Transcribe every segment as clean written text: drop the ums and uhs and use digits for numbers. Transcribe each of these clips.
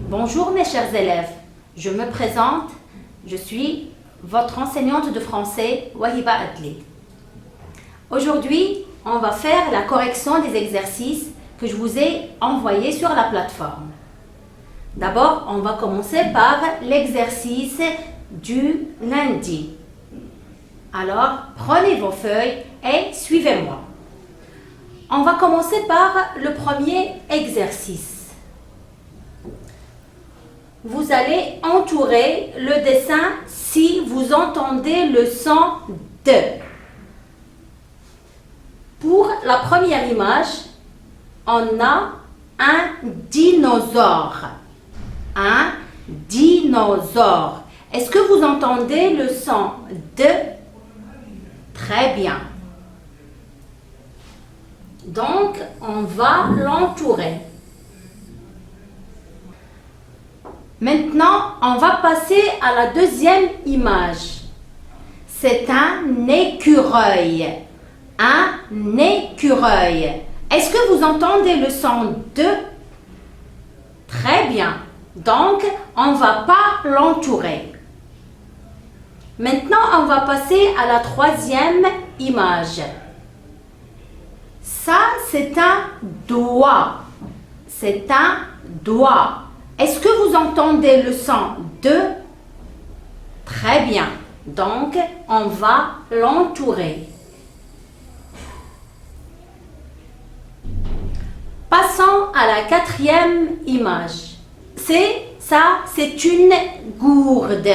Bonjour mes chers élèves, je me présente, je suis votre enseignante de français Wahiba Adli. Aujourd'hui, on va faire la correction des exercices que je vous ai envoyés sur la plateforme. D'abord, on va commencer par l'exercice du lundi. Alors, prenez vos feuilles et suivez-moi. On va commencer par le premier exercice. Vous allez entourer le dessin si vous entendez le son de. Pour la première image, on a un dinosaure. Un dinosaure. Est-ce que vous entendez le son de? Très bien. Donc, on va l'entourer. Maintenant, on va passer à la deuxième image. C'est un écureuil. Un écureuil. Est-ce que vous entendez le son de? Très bien. Donc, on ne va pas l'entourer. Maintenant, on va passer à la troisième image. Ça, c'est un doigt. C'est un doigt. Est-ce que vous entendez le son de? Très bien. Donc, on va l'entourer. Passons à la quatrième image. C'est une gourde.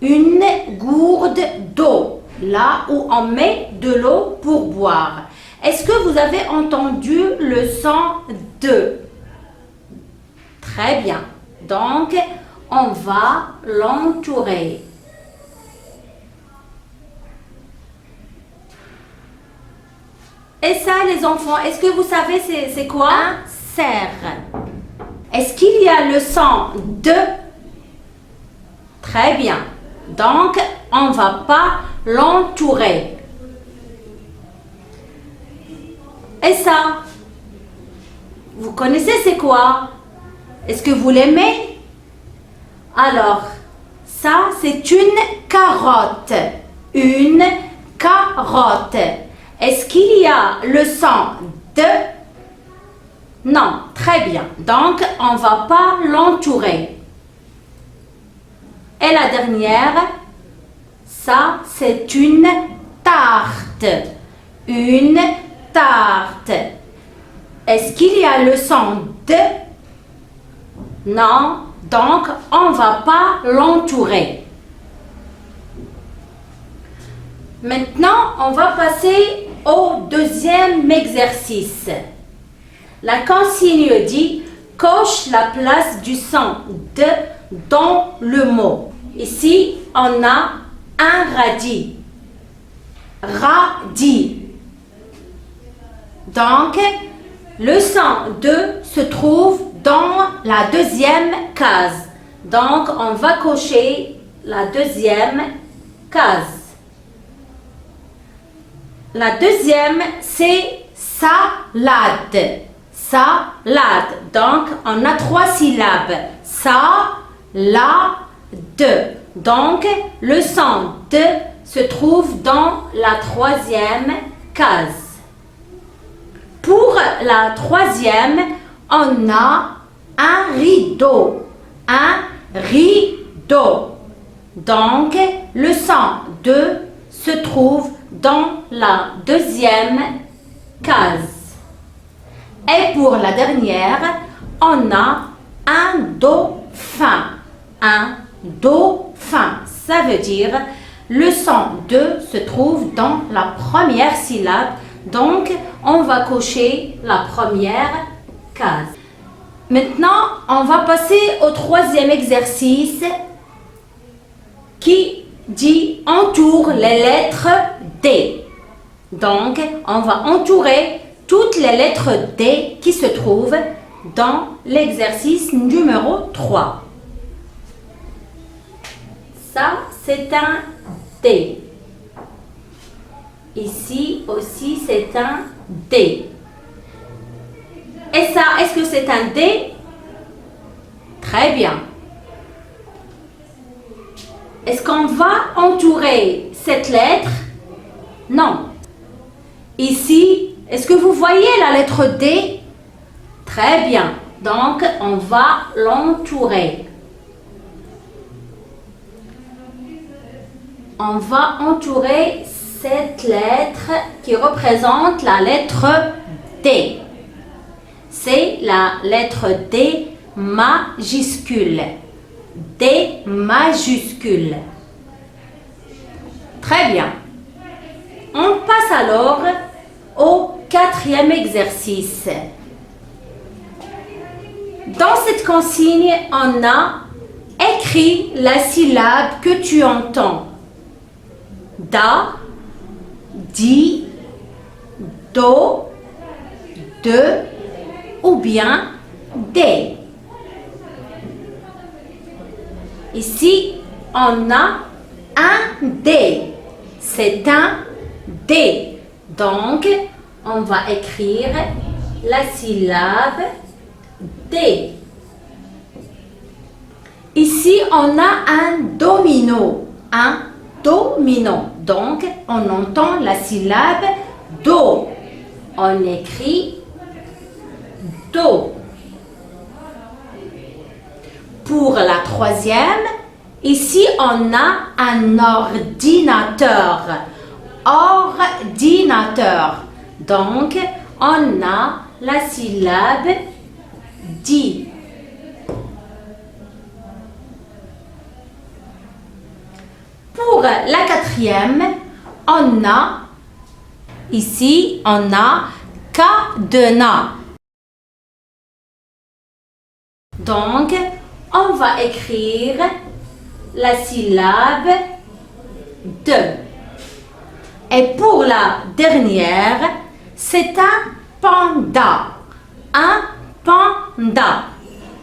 Une gourde d'eau. Là où on met de l'eau pour boire. Est-ce que vous avez entendu le son de? Très bien. Donc, on va l'entourer. Et ça, les enfants, est-ce que vous savez c'est quoi? Un cerf. Est-ce qu'il y a le son de? Très bien. Donc, on ne va pas l'entourer. Et ça, vous connaissez c'est quoi? Est-ce que vous l'aimez? Alors, ça, c'est une carotte. Une carotte. Est-ce qu'il y a le son de? Non, très bien. Donc, on ne va pas l'entourer. Et la dernière, ça, c'est une tarte. Une tarte. Est-ce qu'il y a le son de? Non, donc on ne va pas l'entourer. Maintenant, on va passer au deuxième exercice. La consigne dit « Coche la place du son de dans le mot ». Ici, on a un radis. Radis. Donc, le son de se trouve dans la deuxième case. Donc, on va cocher la deuxième case. La deuxième, c'est salade. Salade. Donc, on a 3 syllabes. Sa, la, de. Donc, le son de se trouve dans la troisième case. Pour la troisième, on a un rideau. Un rideau. Donc, le son de se trouve dans la deuxième case. Et pour la dernière, on a un dauphin. Un dauphin. Ça veut dire le son de se trouve dans la première syllabe. Donc, on va cocher la première case. Maintenant, on va passer au troisième exercice qui dit entoure les lettres D. Donc, on va entourer toutes les lettres D qui se trouvent dans l'exercice numéro 3. Ça, c'est un D. Ici aussi, c'est un D. Et ça, est-ce que c'est un D? Très bien. Est-ce qu'on va entourer cette lettre? Non. Ici, est-ce que vous voyez la lettre D? Très bien. Donc, on va l'entourer. On va entourer cette lettre qui représente la lettre D. C'est la lettre D majuscule. D majuscule. Très bien. On passe alors au 4e exercice. Dans cette consigne, on a écrit la syllabe que tu entends. Da, di, do, de ou bien des. Ici, on a un D. C'est un D. Donc, on va écrire la syllabe D. Ici, on a un domino. Un domino. Donc, on entend la syllabe Do. On écrit Do. Pour la 3e, ici, on a un ordinateur. Ordinateur. Donc, on a la syllabe Di. Pour la 4e, on a, ici, on a cadenas. Donc, on va écrire la syllabe de. Et pour la dernière, c'est un panda. Un panda.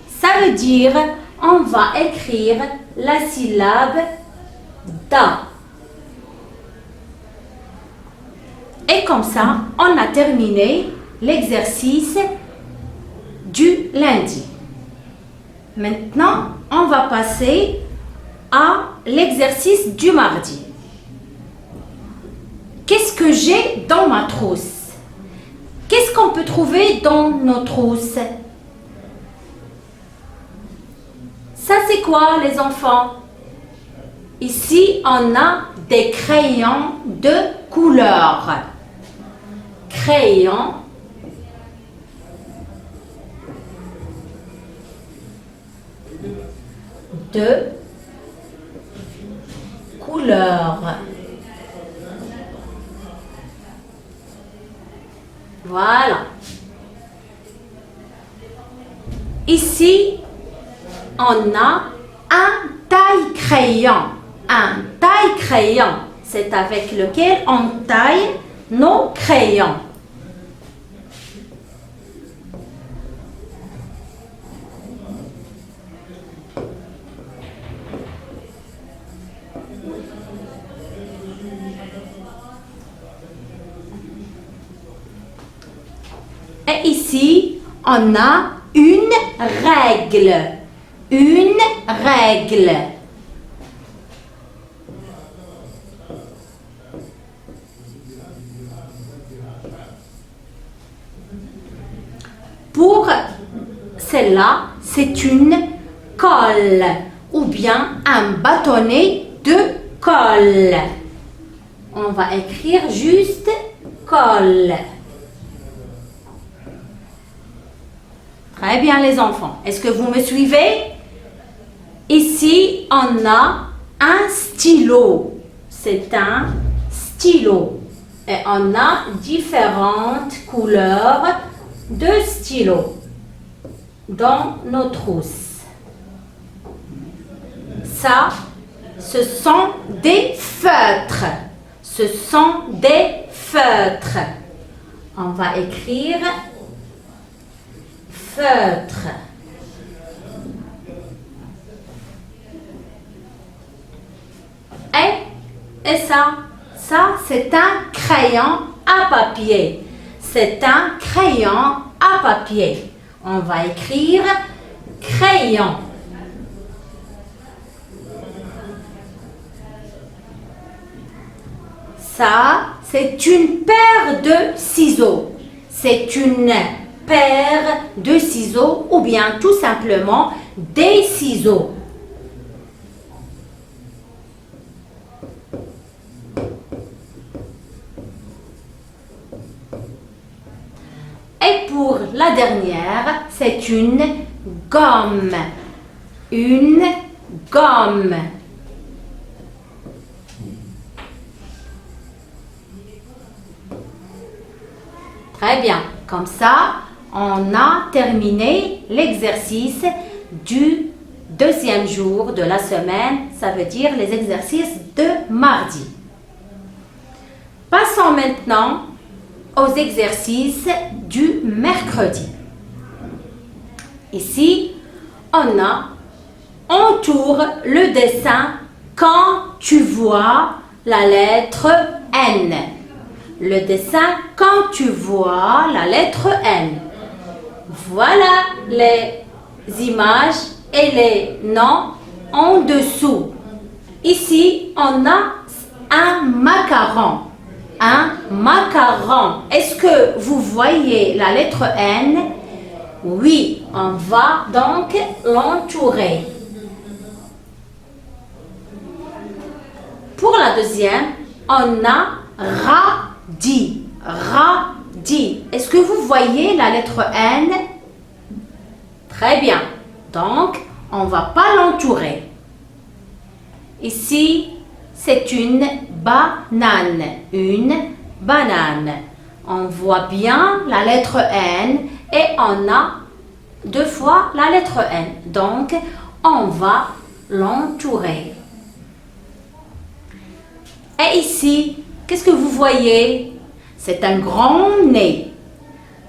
Ça veut dire, on va écrire la syllabe da. Et comme ça, on a terminé l'exercice du lundi. Maintenant, on va passer à l'exercice du mardi. Qu'est-ce que j'ai dans ma trousse? Qu'est-ce qu'on peut trouver dans nos trousses? Ça, c'est quoi, les enfants? Ici, on a des crayons de couleur. Crayons de couleur. Voilà. Ici, on a un taille-crayon. Un taille-crayon, c'est avec lequel on taille nos crayons. Et ici, on a une règle. Une règle. Pour celle-là, c'est une colle ou bien un bâtonnet de colle. On va écrire juste colle. Très bien les enfants. Est-ce que vous me suivez? Ici, on a un stylo. C'est un stylo. Et on a différentes couleurs de stylos dans nos trousses. Ça, ce sont des feutres. Ce sont des feutres. On va écrire feutre. Et ça, Ça, c'est un crayon à papier. C'est un crayon à papier. On va écrire crayon. Ça, c'est une paire de ciseaux. C'est une paire de ciseaux ou bien tout simplement des ciseaux. Et pour la dernière, c'est une gomme. Une gomme. Très bien. Comme ça, on a terminé l'exercice du deuxième jour de la semaine. Ça veut dire les exercices de mardi. Passons maintenant aux exercices du mercredi. Ici, entoure le dessin quand tu vois la lettre N. Le dessin quand tu vois la lettre N. Voilà les images et les noms en dessous. Ici, on a un macaron. Un macaron. Est-ce que vous voyez la lettre N? Oui, on va donc l'entourer. Pour la deuxième, on a radis. Radis. Est-ce que vous voyez la lettre N? Très bien. Donc, on ne va pas l'entourer. Ici, c'est une banane. Une banane. On voit bien la lettre N et on a deux fois la lettre N. Donc, on va l'entourer. Et ici, qu'est-ce que vous voyez? C'est un grand nez.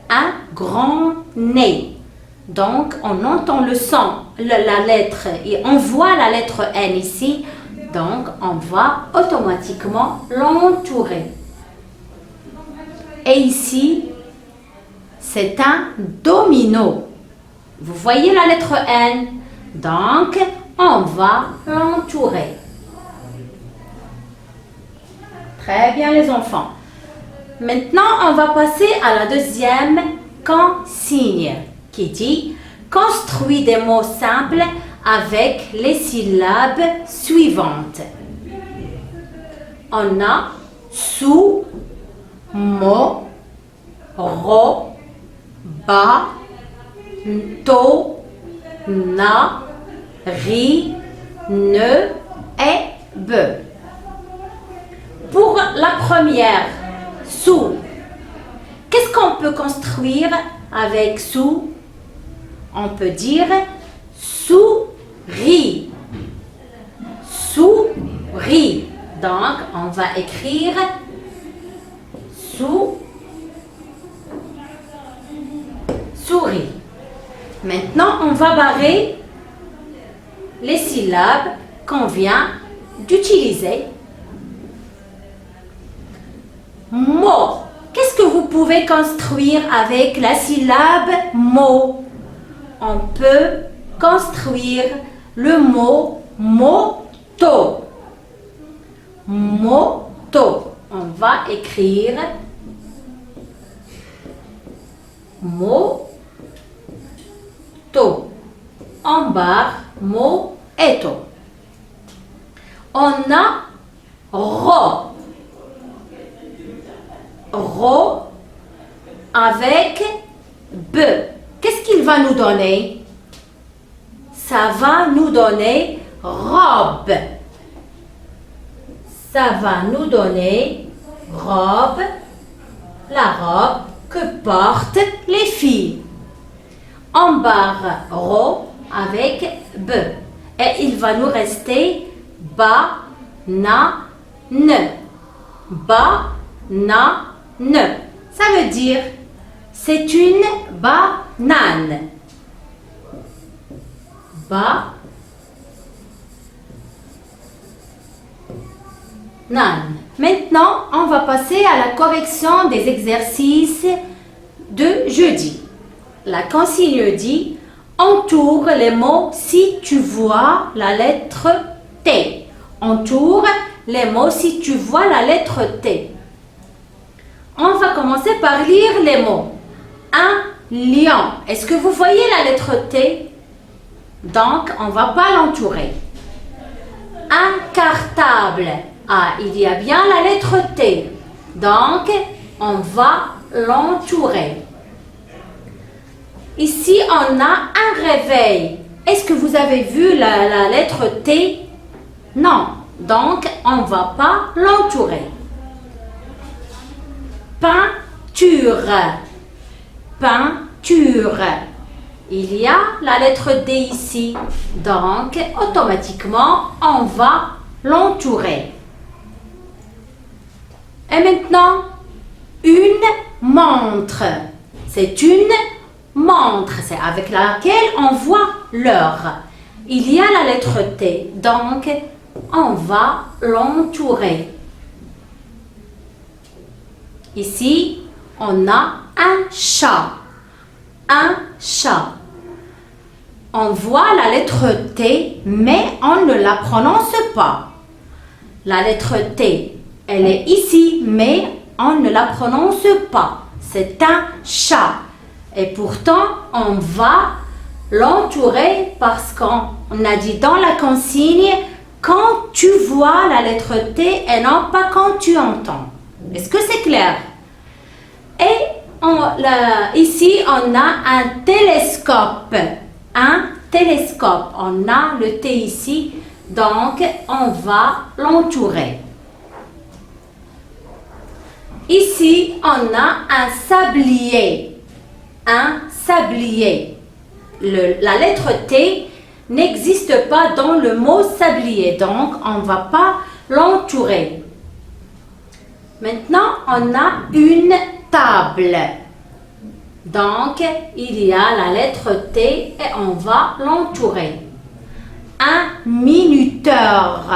Un grand nez. Donc, on entend le son, la lettre, et on voit la lettre N ici. Donc, on va automatiquement l'entourer. Et ici, c'est un domino. Vous voyez la lettre N. Donc, on va l'entourer. Très bien les enfants. Maintenant, on va passer à la deuxième consigne qui dit « Construis des mots simples avec les syllabes suivantes. » On a sous, mo, ro, ba, to, na, ri, ne et be. Pour la première, sous, qu'est-ce qu'on peut construire avec sous? On peut dire souris. Souris. Donc, on va écrire souris. Maintenant, on va barrer les syllabes qu'on vient d'utiliser. Mot. Qu'est-ce que vous pouvez construire avec la syllabe mot? On peut construire le mot moto. Moto. On va écrire moto. En barre, mot eto. On a ro. Ro avec be. Qu'est-ce qu'il va nous donner? Ça va nous donner robe. Ça va nous donner robe, la robe que portent les filles. En barre ro avec be. Et il va nous rester ba, na, ne. Ba, na, ne. Ça veut dire c'est une banane. Banane. Maintenant, on va passer à la correction des exercices de jeudi. La consigne dit « Entoure les mots si tu vois la lettre T ». Entoure les mots si tu vois la lettre T. On va commencer par lire les mots. Un lion. Est-ce que vous voyez la lettre T? Donc, on ne va pas l'entourer. Un cartable. Ah, il y a bien la lettre T. Donc, on va l'entourer. Ici, on a un réveil. Est-ce que vous avez vu la lettre T? Non. Donc, on ne va pas l'entourer. Peinture. Peinture. Il y a la lettre D ici. Donc, automatiquement, on va l'entourer. Et maintenant, une montre. C'est une montre. C'est avec laquelle on voit l'heure. Il y a la lettre T. Donc, on va l'entourer. Ici, on a un chat. Un chat. On voit la lettre T, mais on ne la prononce pas. La lettre T, elle est ici, mais on ne la prononce pas. C'est un chat. Et pourtant, on va l'entourer parce qu'on a dit dans la consigne quand tu vois la lettre T et non pas quand tu entends. Est-ce que c'est clair? Et ici, on a un télescope. Un télescope. On a le T ici, donc on va l'entourer. Ici, on a un sablier. Un sablier. La lettre T n'existe pas dans le mot sablier, donc on ne va pas l'entourer. Maintenant, on a une table. Donc, il y a la lettre T et on va l'entourer. Un minuteur.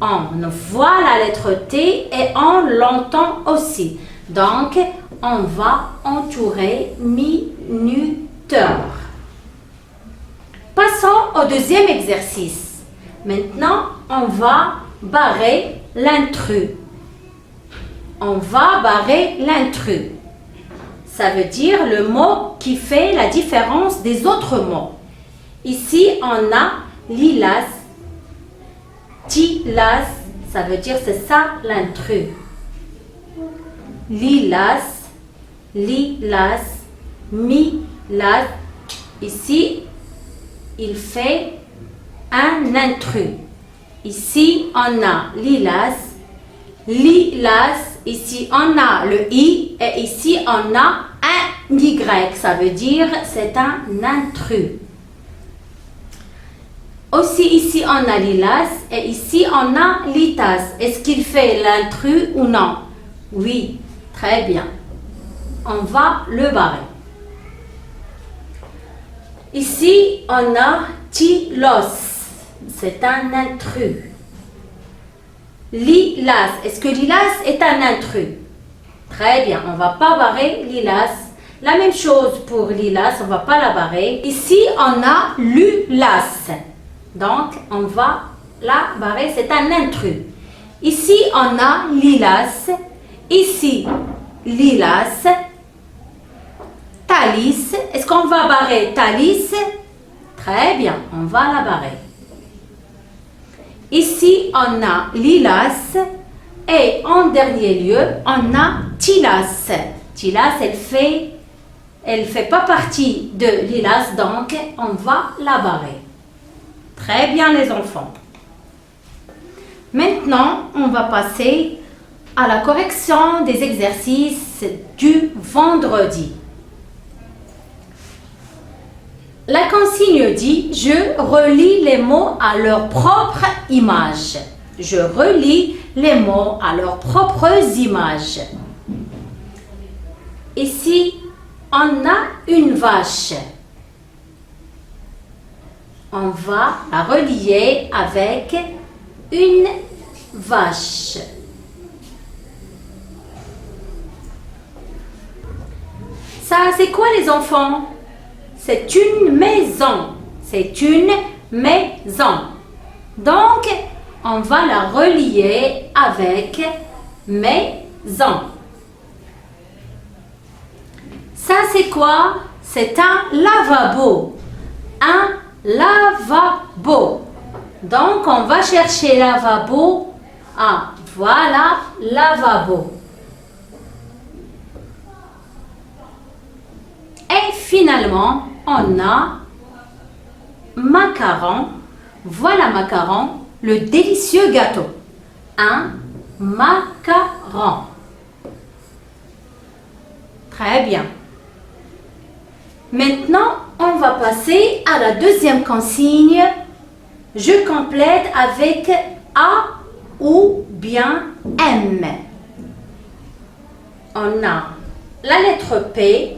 On voit la lettre T et on l'entend aussi. Donc, on va entourer minuteur. Passons au deuxième exercice. Maintenant, on va barrer l'intrus. On va barrer l'intrus. Ça veut dire le mot qui fait la différence des autres mots. Ici, on a lilas, tilas, ça veut dire c'est ça l'intrus. Lilas, lilas, milas. Ici, il fait un intrus. Ici, on a lilas, lilas. Ici, on a le I et ici, on a un Y. Ça veut dire c'est un intrus. Aussi, ici, on a lilas et ici, on a litas. Est-ce qu'il fait l'intrus ou non? Oui, très bien. On va le barrer. Ici, on a tilos. C'est un intrus. Lilas. Est-ce que lilas est un intrus? Très bien. On ne va pas barrer lilas. La même chose pour lilas. On ne va pas la barrer. Ici, on a lulas. Donc, on va la barrer. C'est un intrus. Ici, on a lilas. Ici, lilas. Thalys. Est-ce qu'on va barrer Thalys? Très bien, on va la barrer. Ici, on a lilas. Et en dernier lieu, on a tilas. Tilas, elle fait pas partie de lilas, donc on va la barrer. Très bien, les enfants. Maintenant, on va passer à la correction des exercices du vendredi. La consigne dit « Je relis les mots à leur propre image ». Je relis les mots à leurs propres images. Ici, on a une vache. On va la relier avec une vache. Ça, c'est quoi les enfants? C'est une maison. C'est une maison. Donc, on va la relier avec maison. Ça, c'est quoi? C'est un lavabo. Un lavabo. Donc, on va chercher lavabo. Ah, voilà, lavabo. Et finalement, on a macaron. Voilà macaron, le délicieux gâteau. Un macaron. Très bien. Maintenant, on va passer à la deuxième consigne. Je complète avec A ou bien M. On a la lettre P,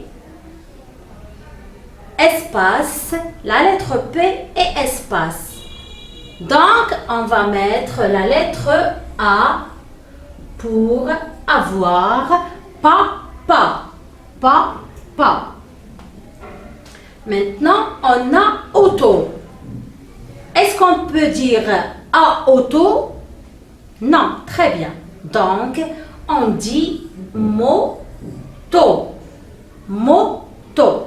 espace, la lettre P et espace. Donc, on va mettre la lettre A pour avoir papa. Papa. Maintenant, on a auto. Est-ce qu'on peut dire A auto? Non, très bien. Donc, on dit moto. Moto.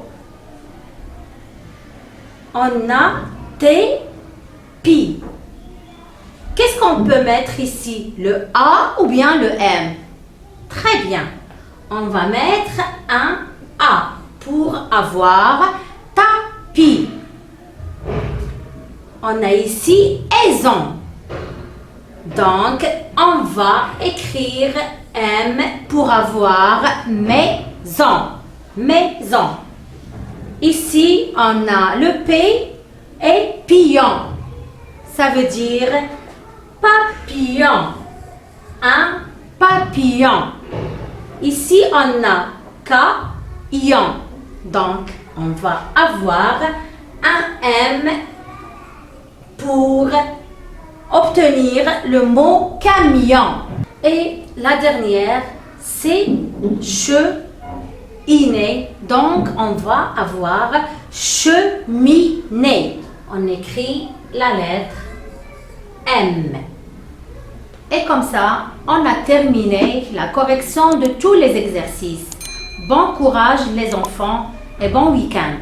On a tépi. Qu'est-ce qu'on peut mettre ici? Le A ou bien le M? Très bien. On va mettre un A pour avoir tapis. On a ici aison. Donc, on va écrire M pour avoir maison. Maison. Ici, on a le P et pion. Ça veut dire papillon. Un papillon. Ici, on a K-ion. Donc, on va avoir un M pour obtenir le mot camion. Et la dernière, c'est cheminée. Donc, on va avoir cheminée. On écrit la lettre M. Et comme ça, on a terminé la correction de tous les exercices. Bon courage les enfants et bon week-end.